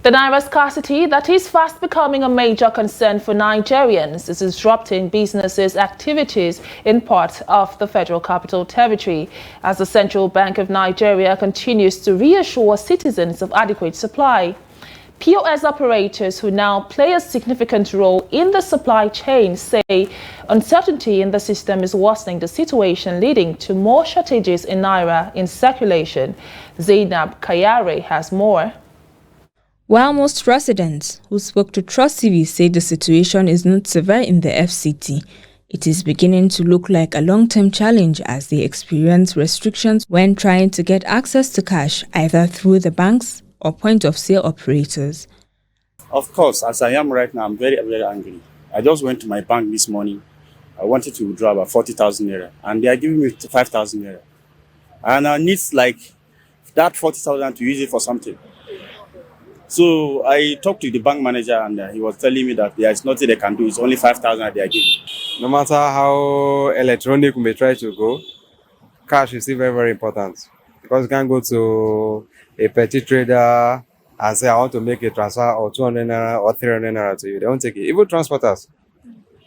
The Naira scarcity that is fast becoming a major concern for Nigerians is disrupting businesses' activities in parts of the Federal Capital Territory as the Central Bank of Nigeria continues to reassure citizens of adequate supply. POS operators who now play a significant role in the supply chain say uncertainty in the system is worsening the situation, leading to more shortages in Naira in circulation. Zainab Kayare has more. While most residents who spoke to Trust TV say the situation is not severe in the FCT, it is beginning to look like a long-term challenge as they experience restrictions when trying to get access to cash either through the banks or point-of-sale operators. Of course, as I am right now, I'm very, very angry. I just went to my bank this morning. I wanted to withdraw about 40,000 naira, and they are giving me 5,000 naira. And I need like that 40,000 to use it for something. So I talked to the bank manager, and he was telling me that there is nothing they can do. It's only 5,000 they are giving. No matter how electronic we may try to go, cash is still very, very important. Because you can't go to a petty trader and say, I want to make a transfer or 200 naira or 300 naira to you. They won't take it. Even transporters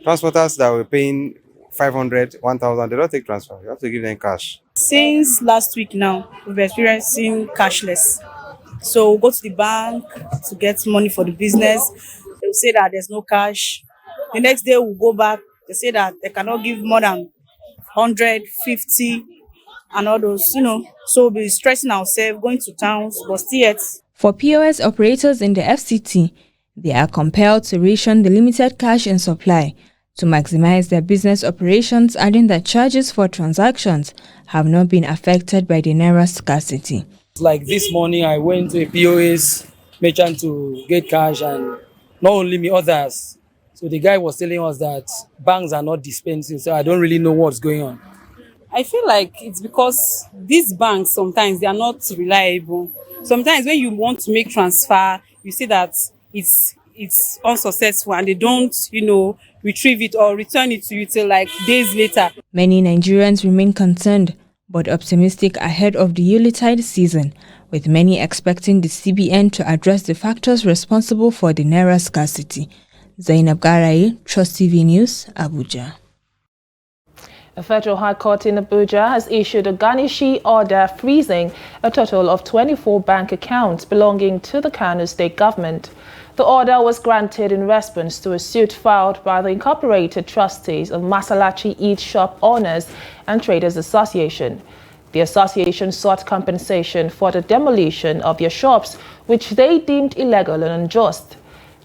that were paying 500, 1,000, they don't take transfer. You have to give them cash. Since last week now, we've been experiencing cashless. So we'll go to the bank to get money for the business. They'll say that there's no cash. The next day we'll go back. They say that they cannot give more than 100, 50 and all those, So we'll be stressing ourselves, going to towns, but still yet. For POS operators in the FCT, they are compelled to ration the limited cash in supply to maximize their business operations, adding that charges for transactions have not been affected by the Naira scarcity. Like this morning, I went to a POS merchant to get cash, and not only me, others. So the guy was telling us that banks are not dispensing, so I don't really know what's going on. I feel like it's because these banks, sometimes they are not reliable. Sometimes when you want to make transfer, you see that it's unsuccessful and they don't, retrieve it or return it to you till like days later. Many Nigerians remain concerned but optimistic ahead of the Yuletide season, with many expecting the CBN to address the factors responsible for the Naira scarcity. Zainab Garai, Trust TV News, Abuja. A federal high court in Abuja has issued a garnishee order freezing a total of 24 bank accounts belonging to the Kano state government. The order was granted in response to a suit filed by the Incorporated Trustees of Masalachi Eid Shop Owners and Traders Association. The association sought compensation for the demolition of their shops, which they deemed illegal and unjust.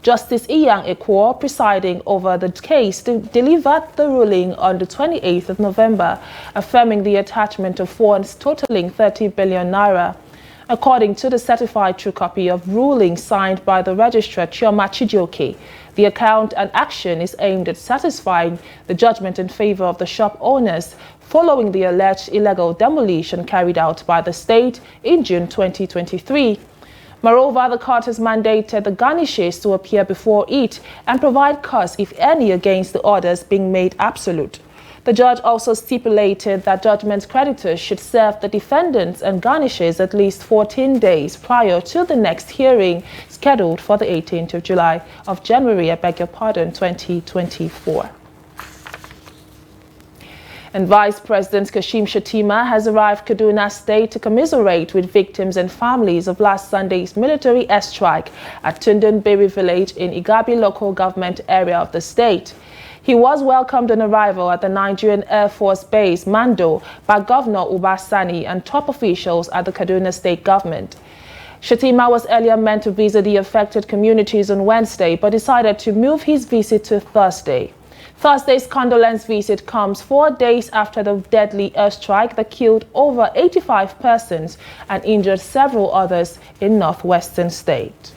Justice Iyang Ekwo, presiding over the case, delivered the ruling on the 28th of November, affirming the attachment of funds totaling 30 billion naira. According to the certified true copy of ruling signed by the registrar Chioma Chijioke, the account and action is aimed at satisfying the judgment in favor of the shop owners following the alleged illegal demolition carried out by the state in June 2023. Moreover, the court has mandated the garnishes to appear before it and provide cause, if any, against the orders being made absolute. The judge also stipulated that judgment creditors should serve the defendants and garnishes at least 14 days prior to the next hearing, scheduled for the 18th of January, 2024. And Vice President Kashim Shettima has arrived Kaduna State to commiserate with victims and families of last Sunday's military airstrike at Tundunbiri village in Igabi local government area of the state. He was welcomed on arrival at the Nigerian Air Force Base, Mando, by Governor Uba Sani and top officials at the Kaduna State government. Shettima was earlier meant to visit the affected communities on Wednesday, but decided to move his visit to Thursday. Thursday's condolence visit comes 4 days after the deadly airstrike that killed over 85 persons and injured several others in northwestern state.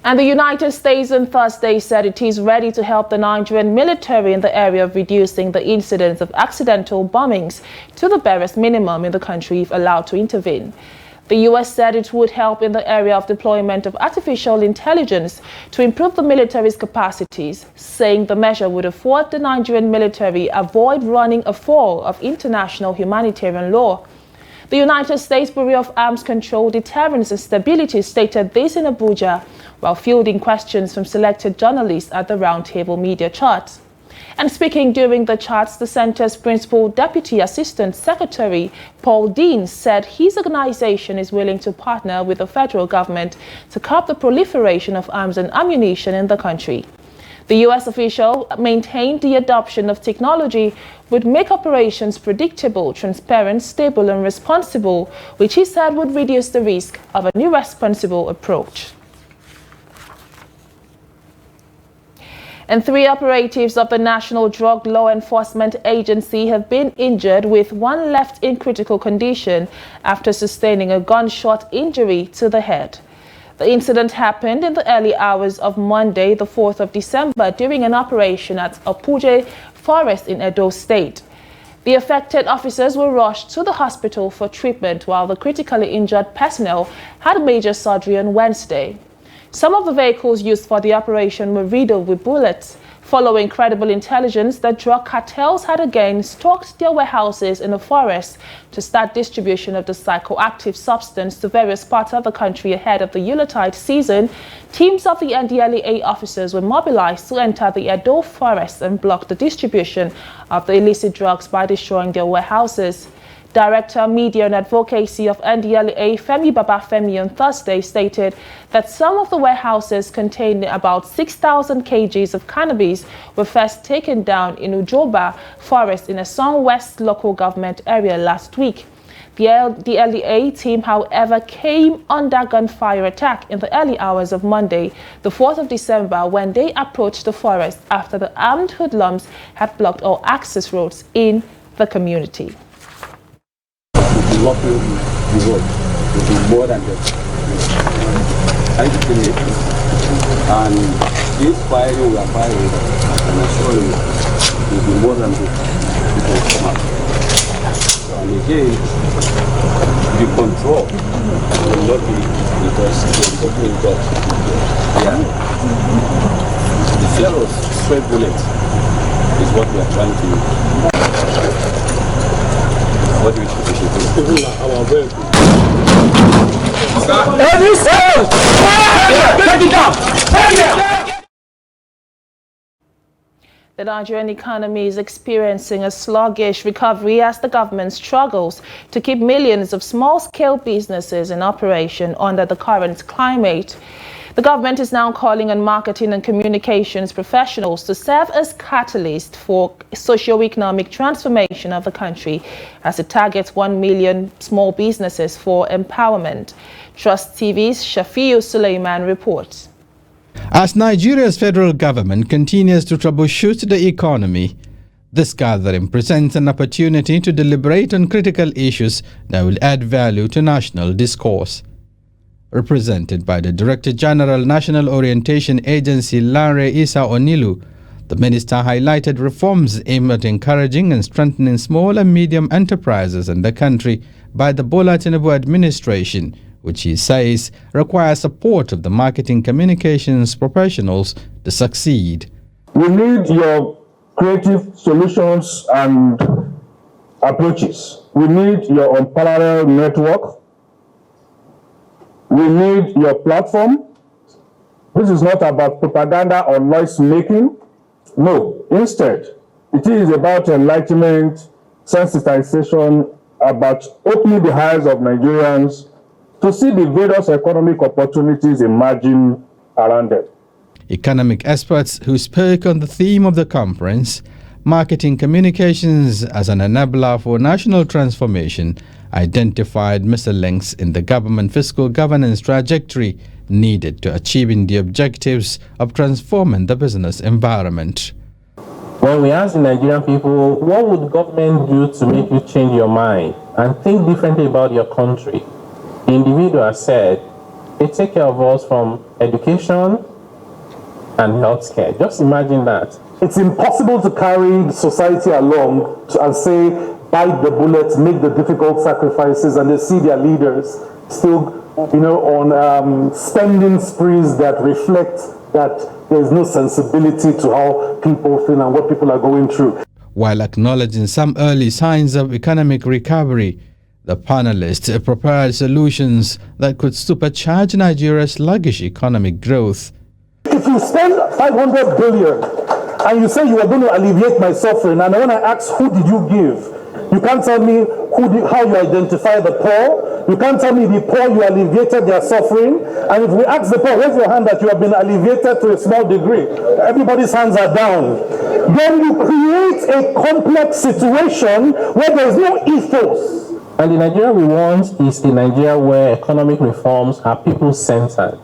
And the United States on Thursday said it is ready to help the Nigerian military in the area of reducing the incidence of accidental bombings to the barest minimum in the country if allowed to intervene. The U.S. said it would help in the area of deployment of artificial intelligence to improve the military's capacities, saying the measure would afford the Nigerian military avoid running afoul of international humanitarian law. The United States Bureau of Arms Control, Deterrence and Stability stated this in Abuja while fielding questions from selected journalists at the Roundtable Media Chat. And speaking during the chats, the center's Principal Deputy Assistant Secretary, Paul Dean, said his organization is willing to partner with the federal government to curb the proliferation of arms and ammunition in the country. The U.S. official maintained the adoption of technology would make operations predictable, transparent, stable and responsible, which he said would reduce the risk of an irresponsible approach. And 3 operatives of the National Drug Law Enforcement Agency have been injured, with one left in critical condition after sustaining a gunshot injury to the head. The incident happened in the early hours of Monday, the 4th of December, during an operation at Apuje Forest in Edo State. The affected officers were rushed to the hospital for treatment, while the critically injured personnel had major surgery on Wednesday. Some of the vehicles used for the operation were riddled with bullets. Following credible intelligence that drug cartels had again stocked their warehouses in the forest to start distribution of the psychoactive substance to various parts of the country ahead of the Yuletide season, teams of the NDLEA officers were mobilized to enter the Edo forest and block the distribution of the illicit drugs by destroying their warehouses. Director, Media and Advocacy of NDLEA, Femi Babafemi, on Thursday stated that some of the warehouses containing about 6,000 kgs of cannabis were first taken down in Ujoba Forest in a Song West local government area last week. The LEA team, however, came under gunfire attack in the early hours of Monday, the 4th of December, when they approached the forest after the armed hoodlums had blocked all access roads in the community. Blocking the road will be more than just and this firing we are firing, I can assure you, will be more than just people come out. And again, the control will not be because the opening got the fear of stray bullets is what we are trying to. What do we should do? Our vehicle. The Nigerian economy is experiencing a sluggish recovery as the government struggles to keep millions of small-scale businesses in operation under the current climate. The government is now calling on marketing and communications professionals to serve as catalyst for socio-economic transformation of the country as it targets 1 million small businesses for empowerment. Trust TV's Shafiu Suleiman reports. As Nigeria's federal government continues to troubleshoot the economy, this gathering presents an opportunity to deliberate on critical issues that will add value to national discourse. Represented by the Director General National Orientation Agency Lanre Isa Onilu, the minister highlighted reforms aimed at encouraging and strengthening small and medium enterprises in the country by the Bola Tinubu administration, which he says requires support of the marketing communications professionals to succeed. We need your creative solutions and approaches. We need your unparalleled network. We need your platform. This is not about propaganda or noise making. No, instead, it is about enlightenment, sensitization, about opening the eyes of Nigerians to see the various economic opportunities emerging around them. Economic experts who spoke on the theme of the conference, Marketing Communications as an Enabler for National Transformation, identified missing links in the government fiscal governance trajectory needed to achieving the objectives of transforming the business environment. When we ask the Nigerian people, what would government do to make you change your mind and think differently about your country? The individual said, they take care of us from education and healthcare. Just imagine that. It's impossible to carry society along and say, bite the bullet, make the difficult sacrifices, and they see their leaders still, on spending sprees that reflect that there is no sensibility to how people feel and what people are going through. While acknowledging some early signs of economic recovery, The panelists prepared solutions that could supercharge Nigeria's sluggish economic growth. If you spend 500 billion and you say you are going to alleviate my suffering, and when I ask who did you give, you can't tell me how you identify the poor. You can't tell me the poor you alleviated their suffering. And if we ask the poor, raise your hand that you have been alleviated to a small degree. Everybody's hands are down. Then you create a complex situation where there is no ethos. And the Nigeria we want is a Nigeria where economic reforms are people-centered.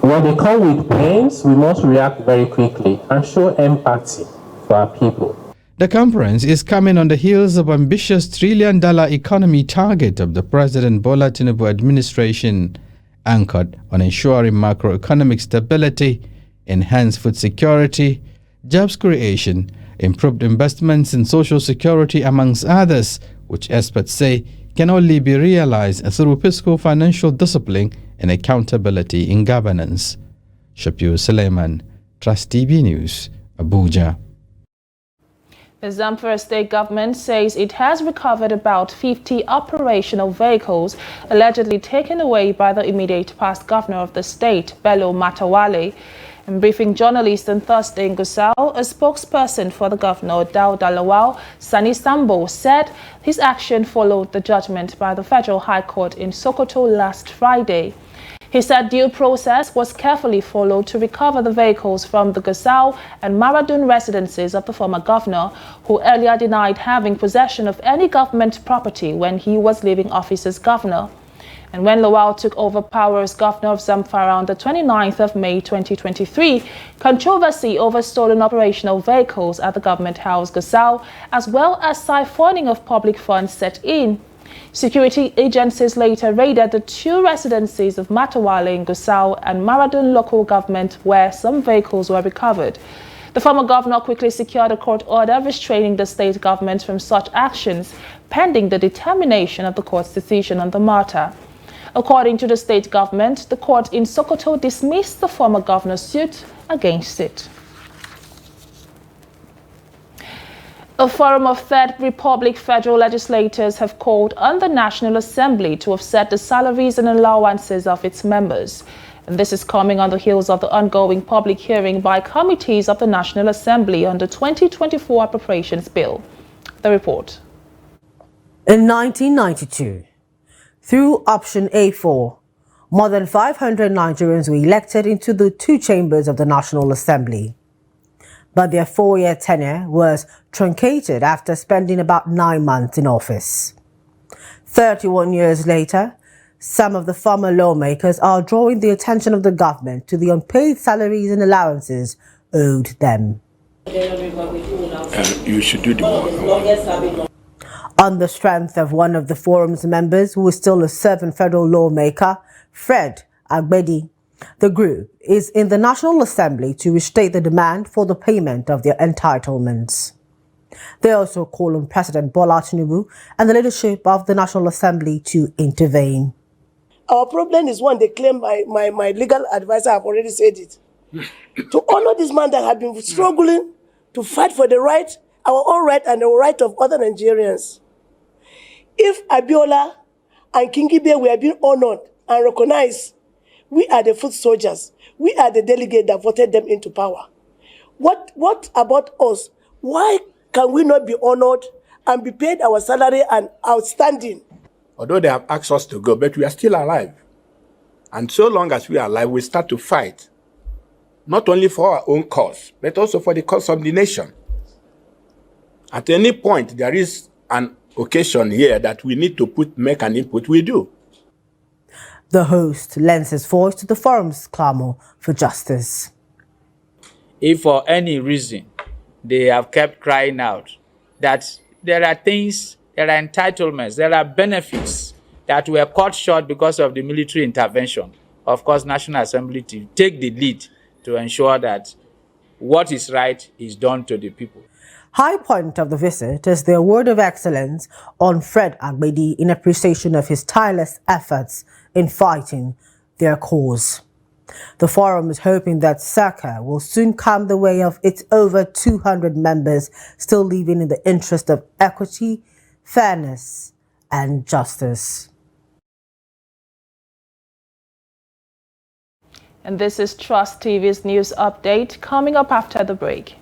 When they come with pains, we must react very quickly and show empathy for our people. The conference is coming on the heels of ambitious $1 trillion economy target of the President Bola Tinubu administration, anchored on ensuring macroeconomic stability, enhanced food security, jobs creation, improved investments in social security, amongst others, which experts say can only be realized through fiscal financial discipline and accountability in governance. Shapir Suleiman, Trust TV News, Abuja. The Zamfara state government says it has recovered about 50 operational vehicles allegedly taken away by the immediate past governor of the state, Bello Matawalle. In briefing journalists on Thursday in Gusau, a spokesperson for the governor, Dauda Lawal Sani Sambo, said his action followed the judgment by the Federal High Court in Sokoto last Friday. He said due process was carefully followed to recover the vehicles from the Gusau and Maradun residences of the former governor, who earlier denied having possession of any government property when he was leaving office as governor. And when Lawal took over power as governor of Zamfara on the 29th of May 2023, controversy over stolen operational vehicles at the government house Gusau, as well as siphoning of public funds, set in. Security agencies later raided the two residences of Matawalle in Gusau and Maradun local government, where some vehicles were recovered. The former governor quickly secured a court order restraining the state government from such actions, pending the determination of the court's decision on the matter. According to the state government, the court in Sokoto dismissed the former governor's suit against it. A forum of Third Republic federal legislators have called on the National Assembly to offset the salaries and allowances of its members. And this is coming on the heels of the ongoing public hearing by committees of the National Assembly on the 2024 Appropriations Bill. The report. In 1992, through option A4, more than 500 Nigerians were elected into the two chambers of the National Assembly. But their 4-year tenure was truncated after spending about 9 months in office. 31 years later, some of the former lawmakers are drawing the attention of the government to the unpaid salaries and allowances owed them. You should do the work. On the strength of one of the forum's members, who is still a serving federal lawmaker, Fred Agbedi, the group is in the National Assembly to restate the demand for the payment of their entitlements. They also call on President Bola Tinubu and the leadership of the National Assembly to intervene. Our problem is one, they claim my legal advisor have already said it. To honor this man that had been struggling to fight for the right, our own right and the right of other Nigerians. If Abiola and Kingibe were being honored and recognized, we are the foot soldiers. We are the delegate that voted them into power. What about us? Why can we not be honored and be paid our salary and outstanding? Although they have asked us to go, but we are still alive. And so long as we are alive, we start to fight. Not only for our own cause, but also for the cause of the nation. At any point, there is an occasion here that we need to make an input, we do. The host lends his voice to the forum's clamor for justice. If for any reason they have kept crying out that there are things, there are entitlements, there are benefits that were cut short because of the military intervention, of course, National Assembly to take the lead to ensure that what is right is done to the people. High point of the visit is the award of excellence on Fred Agbedi in appreciation of his tireless efforts in fighting their cause. The forum is hoping that SACA will soon come the way of its over 200 members still living in the interest of equity, fairness, and justice. And this is Trust TV's news update coming up after the break.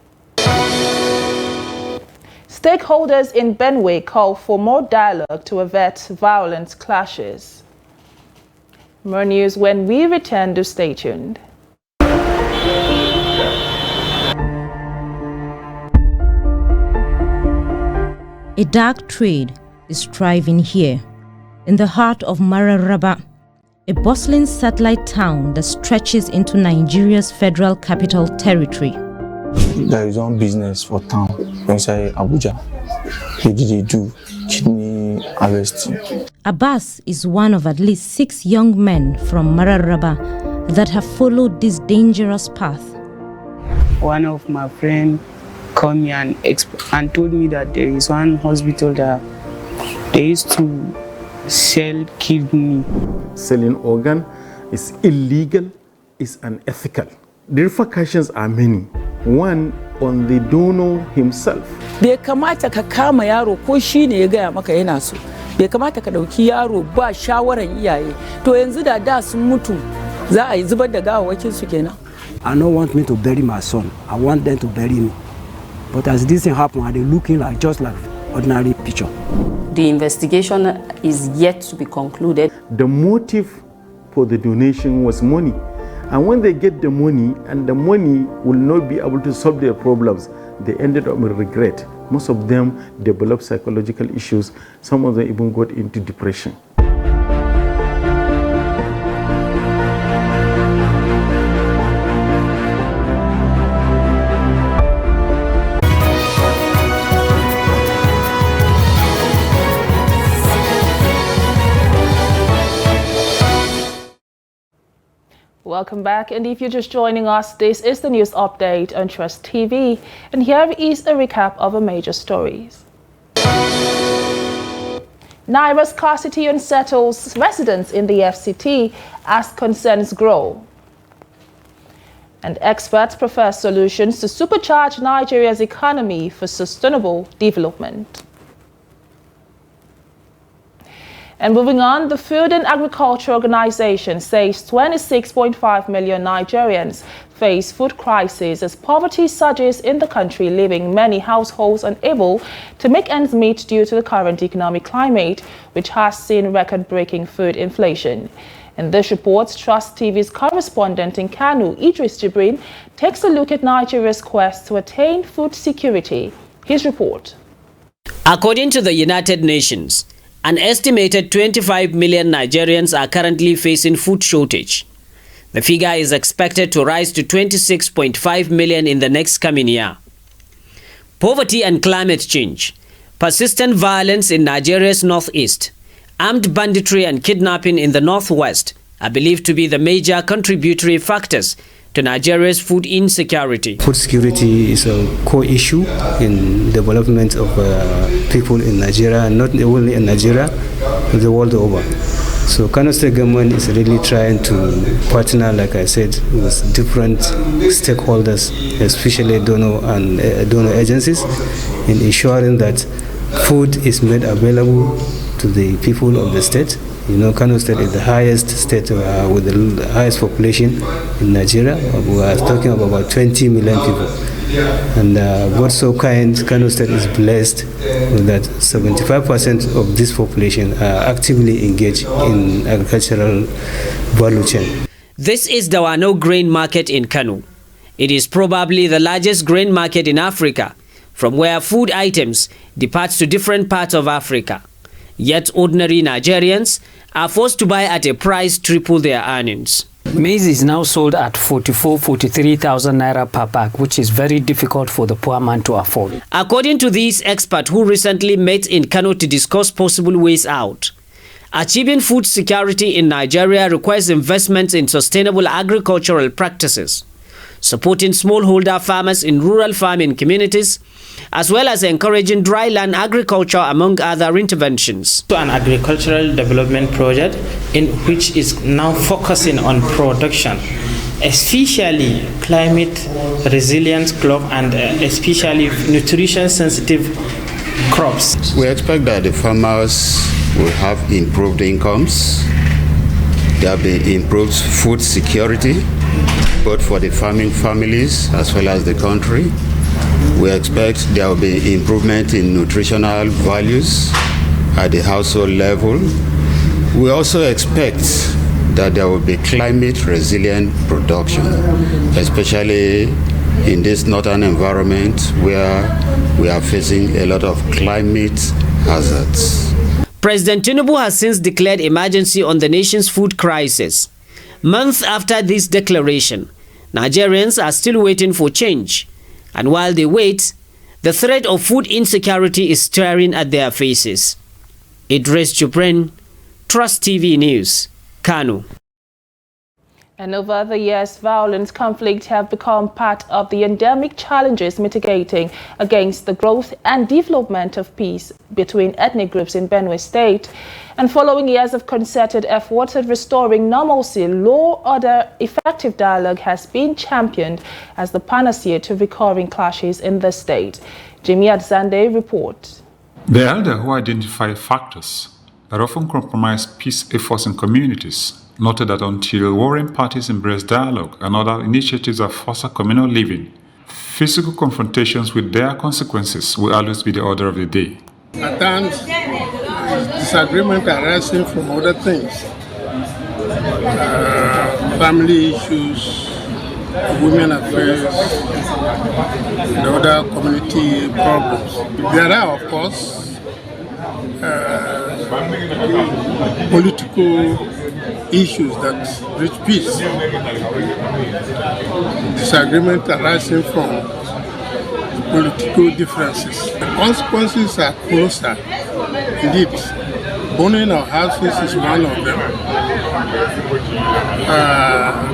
Stakeholders in Benue call for more dialogue to avert violent clashes. More news when we return, to stay tuned. A dark trade is thriving here, in the heart of Mararaba, a bustling satellite town that stretches into Nigeria's Federal Capital Territory. There is one business for town inside Abuja. They do kidney harvesting. Abbas is one of at least 6 young men from Mararaba that have followed this dangerous path. One of my friends called me and told me that there is one hospital that they used to sell kidney. Selling organ is illegal, is unethical. The repercussions are many. One on the donor himself. Bai kamata ka kama yaro ko shi ne ya gaya maka yana so. Bai kamata ka dauki yaro ba shawaran iyaye. To yanzu da sun mutu za a yi zubar da gawawakin su kenan. I don't want me to bury my son. I want them to bury me. But as this thing happened, they're looking like just like ordinary picture. The investigation is yet to be concluded. The motive for the donation was money. And when they get the money, and the money will not be able to solve their problems, they ended up with regret. Most of them developed psychological issues. Some of them even got into depression. Welcome back, and if you're just joining us, this is the news update on Trust TV, and here is a recap of our major stories. Naira scarcity unsettles residents in the FCT as concerns grow. And experts prefer solutions to supercharge Nigeria's economy for sustainable development. And moving on, the Food and Agriculture Organization says 26.5 million Nigerians face food crisis as poverty surges in the country, leaving many households unable to make ends meet due to the current economic climate, which has seen record-breaking food inflation. In this report, Trust TV's correspondent in Kano, Idris Jibrin, takes a look at Nigeria's quest to attain food security. His report. According to the United Nations, an estimated 25 million Nigerians are currently facing food shortage. The figure is expected to rise to 26.5 million in the next coming year. Poverty and climate change, persistent violence in Nigeria's northeast, armed banditry and kidnapping in the northwest are believed to be the major contributory factors to Nigeria's food insecurity. Food security is a core issue in development of people in Nigeria, and not only in Nigeria, but the world over. So Kano State government is really trying to partner, like I said, with different stakeholders, especially donor agencies, in ensuring that food is made available to the people of the state. You know, Kano State is the highest state with the highest population in Nigeria. We are talking about 20 million people. And God so kind, Kano State is blessed with that 75% of this population are actively engaged in agricultural value chain. This is the Wano grain market in Kano. It is probably the largest grain market in Africa, from where food items depart to different parts of Africa. Yet ordinary Nigerians are forced to buy at a price triple their earnings. Maize is now sold at 43,000 naira per bag, which is very difficult for the poor man to afford. According to these experts who recently met in Kano to discuss possible ways out, achieving food security in Nigeria requires investments in sustainable agricultural practices, supporting smallholder farmers in rural farming communities, as well as encouraging dry land agriculture, among other interventions. An agricultural development project in which is now focusing on production, especially climate resilient crop and especially nutrition sensitive crops. We expect that the farmers will have improved incomes. There will be improved food security, both for the farming families as well as the country. We expect there will be improvement in nutritional values at the household level. We also expect that there will be climate resilient production, especially in this northern environment where we are facing a lot of climate hazards. President Tinubu has since declared emergency on the nation's food crisis. Months after this declaration, Nigerians are still waiting for change. And while they wait, the threat of food insecurity is staring at their faces. Idris Jubrin, Trust TV News, Kano. And over the years, violent conflict have become part of the endemic challenges mitigating against the growth and development of peace between ethnic groups in Benue State. And following years of concerted efforts at restoring normalcy, law, order, effective dialogue has been championed as the panacea to recurring clashes in the state. Jimmy Adzande reports. The elder who identified factors that often compromise peace efforts in communities noted that until warring parties embrace dialogue and other initiatives that foster communal living, physical confrontations with their consequences will always be the order of the day. At times, disagreement arising from other things, family issues, women affairs, and other community problems. There are, of course, political issues that reach peace. Disagreement arising from political differences. The consequences are closer. Indeed, burning of houses is one of them.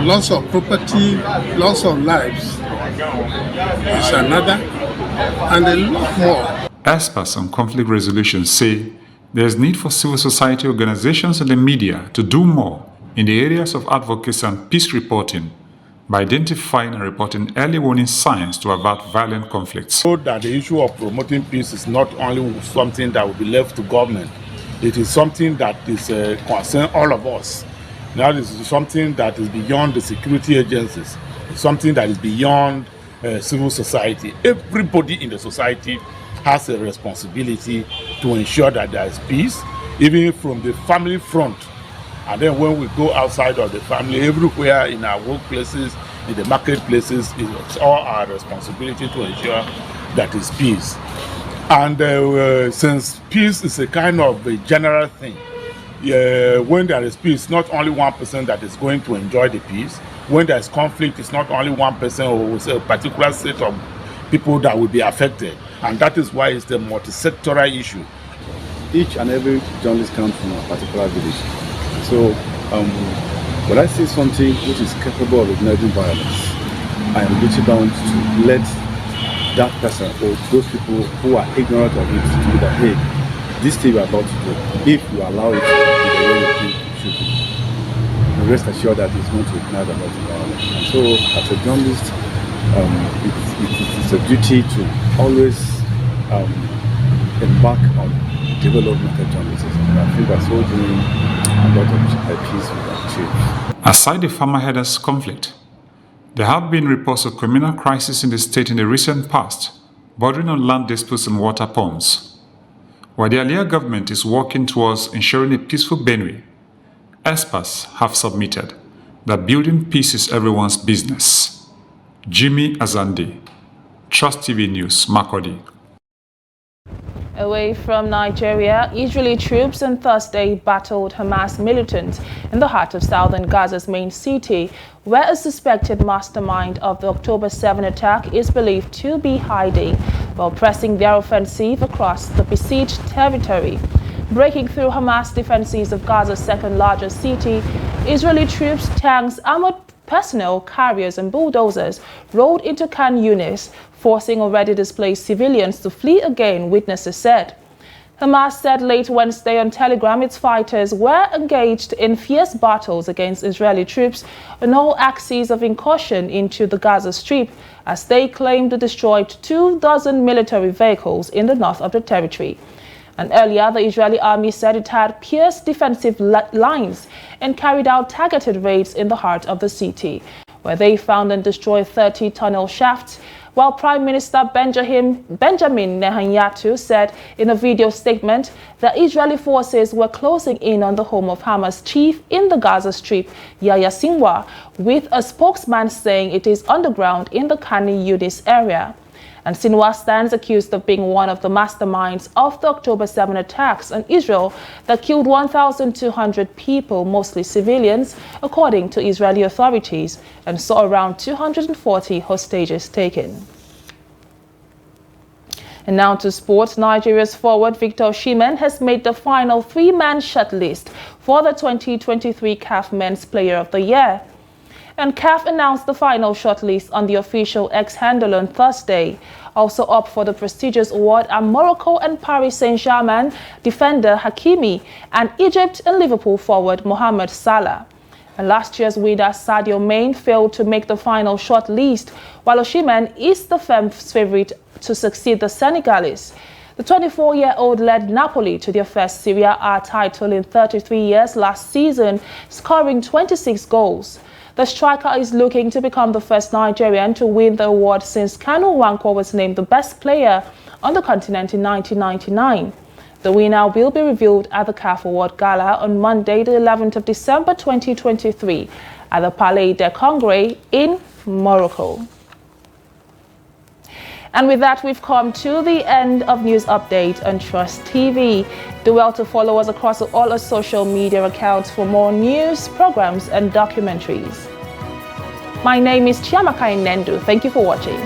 Loss of property, loss of lives is another, and a lot more. Experts on conflict resolution say there is need for civil society organizations and the media to do more in the areas of advocacy and peace reporting by identifying and reporting early warning signs to avert violent conflicts. So that the issue of promoting peace is not only something that will be left to government, it is something that is concern all of us. Now this is something that is beyond the security agencies. It's something that is beyond civil society. Everybody in the society has a responsibility to ensure that there is peace, even from the family front. And then when we go outside of the family, everywhere in our workplaces, in the marketplaces, it's all our responsibility to ensure that is peace. And since peace is a kind of a general thing, when there is peace, not only one person that is going to enjoy the peace. When there is conflict, it's not only one person or a particular set of people that will be affected. And that is why it's the multi-sectoral issue. Each and every journalist comes from a particular village. So when I see something which is capable of igniting violence, I am reaching down to let that person or those people who are ignorant of it to be that, hey, this thing we are about to do, if you allow it to be the way you think it should be, rest assured that it's going to ignite a lot of violence. And so as a journalist, it's a duty to always embark on development of journalism. And I think that's all doing a lot of peace with achieve. Aside the farmer herders conflict, there have been reports of communal crisis in the state in the recent past, bordering on land disputes and water ponds. While the Aliyah government is working towards ensuring a peaceful Benue, experts have submitted that building peace is everyone's business. Jimmy Azande, Trust TV News, Makurdi. Away from Nigeria, Israeli troops on Thursday battled Hamas militants in the heart of southern Gaza's main city, where a suspected mastermind of the October 7 attack is believed to be hiding, while pressing their offensive across the besieged territory. Breaking through Hamas defenses of Gaza's second-largest city, Israeli troops, tanks, armored personnel, carriers and bulldozers rolled into Khan Yunis, forcing already displaced civilians to flee again, witnesses said. Hamas said late Wednesday on Telegram its fighters were engaged in fierce battles against Israeli troops on all axes of incursion into the Gaza Strip, as they claimed to destroyed 24 military vehicles in the north of the territory. And earlier, the Israeli army said it had pierced defensive lines and carried out targeted raids in the heart of the city, where they found and destroyed 30 tunnel shafts, while Prime Minister Benjamin Netanyahu said in a video statement that Israeli forces were closing in on the home of Hamas chief in the Gaza Strip, Yahya Sinwar, with a spokesman saying it is underground in the Khan Yunis area. And Sinwar stands accused of being one of the masterminds of the October 7 attacks on Israel that killed 1,200 people, mostly civilians, according to Israeli authorities, and saw around 240 hostages taken. And now to sports. Nigeria's forward Victor Osimhen has made the final three-man shortlist for the 2023 CAF Men's Player of the Year. And CAF announced the final shortlist on the official X handle on Thursday. Also up for the prestigious award are Morocco and Paris Saint-Germain defender Hakimi and Egypt and Liverpool forward Mohamed Salah. And last year's winner Sadio Mane failed to make the final shortlist, while Osimhen is the favorite to succeed the Senegalese. The 24-year-old led Napoli to their first Serie A title in 33 years last season, scoring 26 goals. The striker is looking to become the first Nigerian to win the award since Kanu Nwankwo was named the best player on the continent in 1999. The winner will be revealed at the CAF Award Gala on Monday, the 11th of December 2023 at the Palais des Congrès in Morocco. And with that, we've come to the end of News Update on Trust TV. Do well to follow us across all our social media accounts for more news, programs, and documentaries. My name is Chiamaka Nendu. Thank you for watching.